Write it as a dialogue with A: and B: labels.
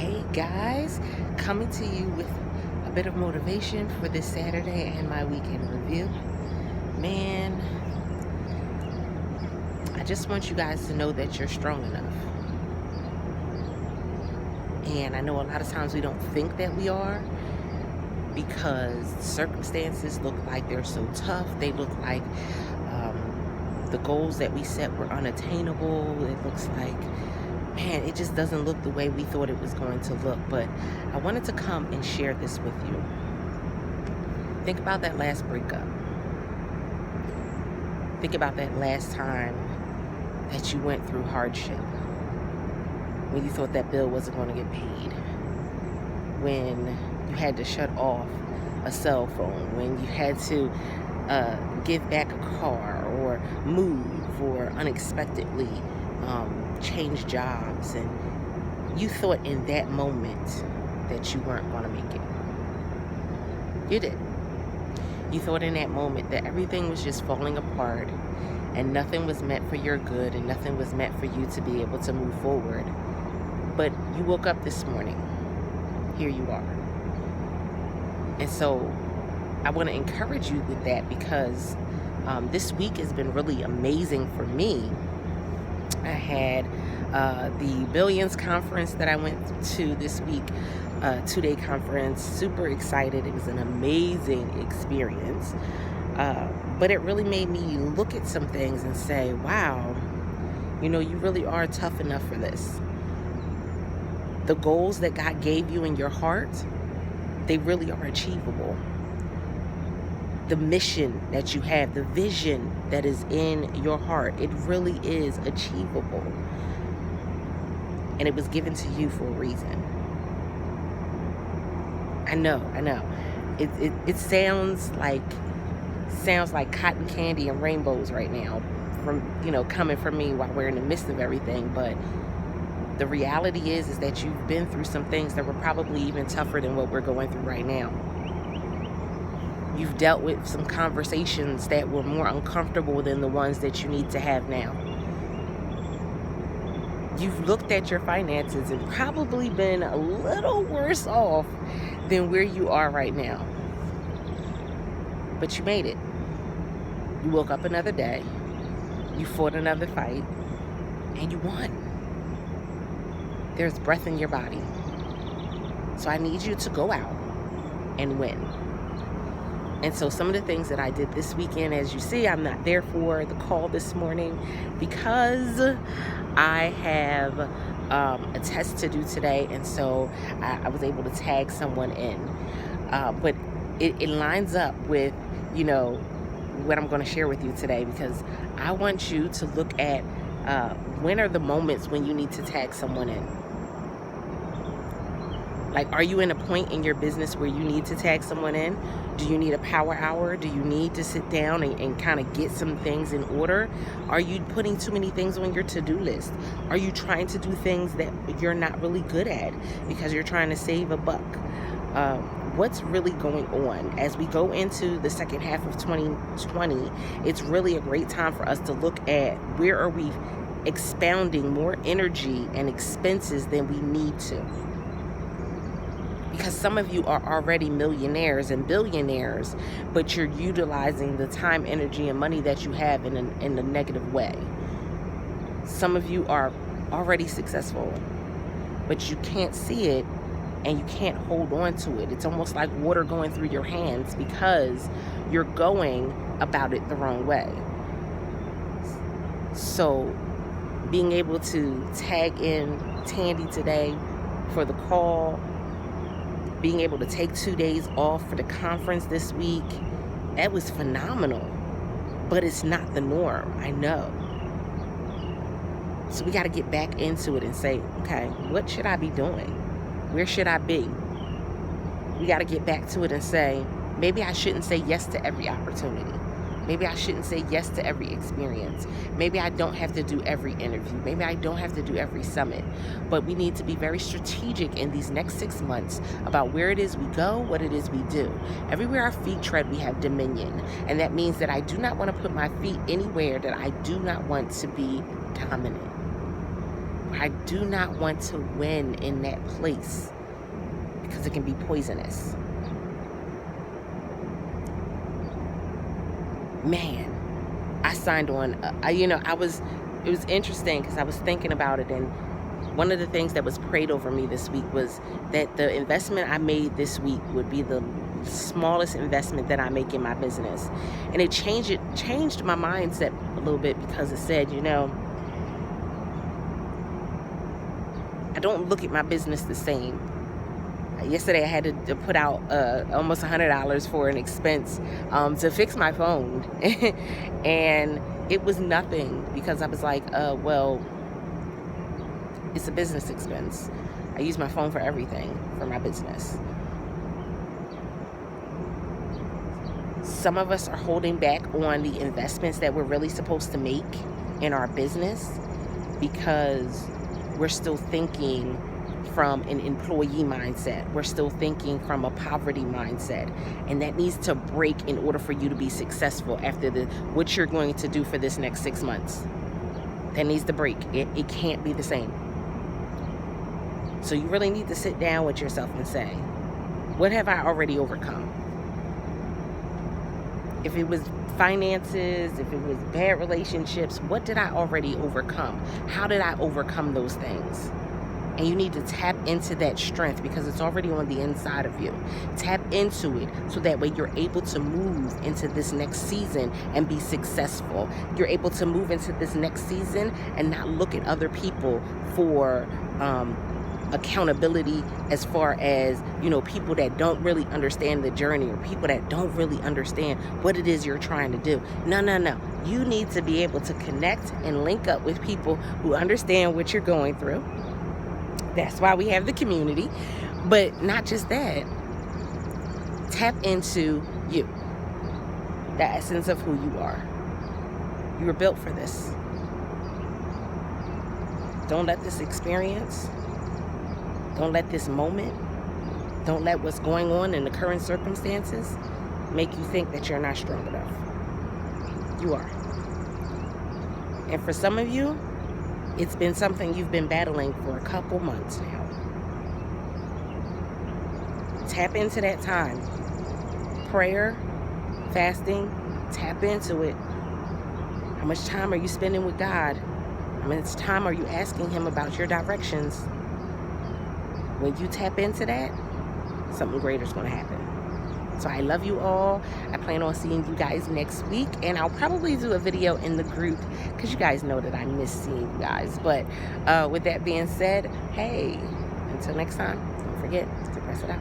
A: Hey guys, coming to you with a bit of motivation for this Saturday and my weekend review. Man, I just want you guys to know that you're strong enough. And I know a lot of times we don't think that we are because circumstances look like they're so tough. They look like the goals that we set were unattainable. It looks like, man, it just doesn't look the way we thought it was going to look. But I wanted to come and share this with you. Think about that last breakup. Think about that last time that you went through hardship, when you thought that bill wasn't going to get paid, when you had to shut off a cell phone, when you had to give back a car or move or unexpectedly change jobs, and you thought in that moment that you weren't going to make it. You did. You thought in that moment that everything was just falling apart and nothing was meant for your good and nothing was meant for you to be able to move forward. But you woke up this morning. Here you are. And so I want to encourage you with that because this week has been really amazing for me. I had the Billions conference that I went to this week, 2-day conference. Super excited. It was an amazing experience. But it really made me look at some things and say, wow, you really are tough enough for this. The goals that God gave you in your heart, they really are achievable. The mission that you have, the vision that is in your heart, it really is achievable. And it was given to you for a reason. I know. It sounds like cotton candy and rainbows right now, from coming from me while we're in the midst of everything. But the reality is that you've been through some things that were probably even tougher than what we're going through right now. You've dealt with some conversations that were more uncomfortable than the ones that you need to have now. You've looked at your finances and probably been a little worse off than where you are right now. But you made it. You woke up another day. You fought another fight. And you won. There's breath in your body. So I need you to go out and win. And so some of the things that I did this weekend, as you see, I'm not there for the call this morning because I have a test to do today. And so I was able to tag someone in. But it lines up with, what I'm going to share with you today, because I want you to look at when are the moments when you need to tag someone in. Like, are you in a point in your business where you need to tag someone in? Do you need a power hour? Do you need to sit down and kind of get some things in order? Are you putting too many things on your to-do list? Are you trying to do things that you're not really good at because you're trying to save a buck? What's really going on? As we go into the second half of 2020, it's really a great time for us to look at where are we expounding more energy and expenses than we need to. Because some of you are already millionaires and billionaires, but you're utilizing the time, energy, and money that you have in a negative way. Some of you are already successful, but you can't see it and you can't hold on to it. It's almost like water going through your hands because you're going about it the wrong way. So being able to tag in Tandy today for the call, being able to take 2 days off for the conference this week, that was phenomenal. But it's not the norm, I know. So we got to get back into it and say, okay, what should I be doing? Where should I be? We got to get back to it and say, maybe I shouldn't say yes to every opportunity. Maybe I shouldn't say yes to every experience. Maybe I don't have to do every interview. Maybe I don't have to do every summit. But we need to be very strategic in these next 6 months about where it is we go, what it is we do. Everywhere our feet tread, we have dominion. And that means that I do not want to put my feet anywhere that I do not want to be dominant. I do not want to win in that place because it can be poisonous. Man, I signed on, it was interesting because I was thinking about it, and one of the things that was prayed over me this week was that the investment I made this week would be the smallest investment that I make in my business. And it changed my mindset a little bit, because it said, I don't look at my business the same. Yesterday I had to put out almost $100 for an expense to fix my phone. And it was nothing, because I was like, well, it's a business expense. I use my phone for everything for my business. Some of us are holding back on the investments that we're really supposed to make in our business because we're still thinking from an employee mindset. We're still thinking from a poverty mindset. And that needs to break in order for you to be successful after what you're going to do for this next 6 months. That needs to break. It can't be the same. So you really need to sit down with yourself and say, what have I already overcome? If it was finances, if it was bad relationships, what did I already overcome? How did I overcome those things? And you need to tap into that strength, because it's already on the inside of you. Tap into it so that way you're able to move into this next season and be successful. You're able to move into this next season and not look at other people for accountability, as far as, people that don't really understand the journey, or people that don't really understand what it is you're trying to do. No. You need to be able to connect and link up with people who understand what you're going through. That's why we have the community. But not just that. Tap into you. The essence of who you are. You were built for this. Don't let this experience, don't let this moment, don't let what's going on in the current circumstances make you think that you're not strong enough. You are. And for some of you, it's been something you've been battling for a couple months now. Tap into that time. Prayer, fasting, tap into it. How much time are you spending with God? How much time are you asking Him about your directions? When you tap into that, something greater is going to happen. So I love you all. I plan on seeing you guys next week, and I'll probably do a video in the group because you guys know that I miss seeing you guys. But with that being said, hey, until next time, don't forget to press it out.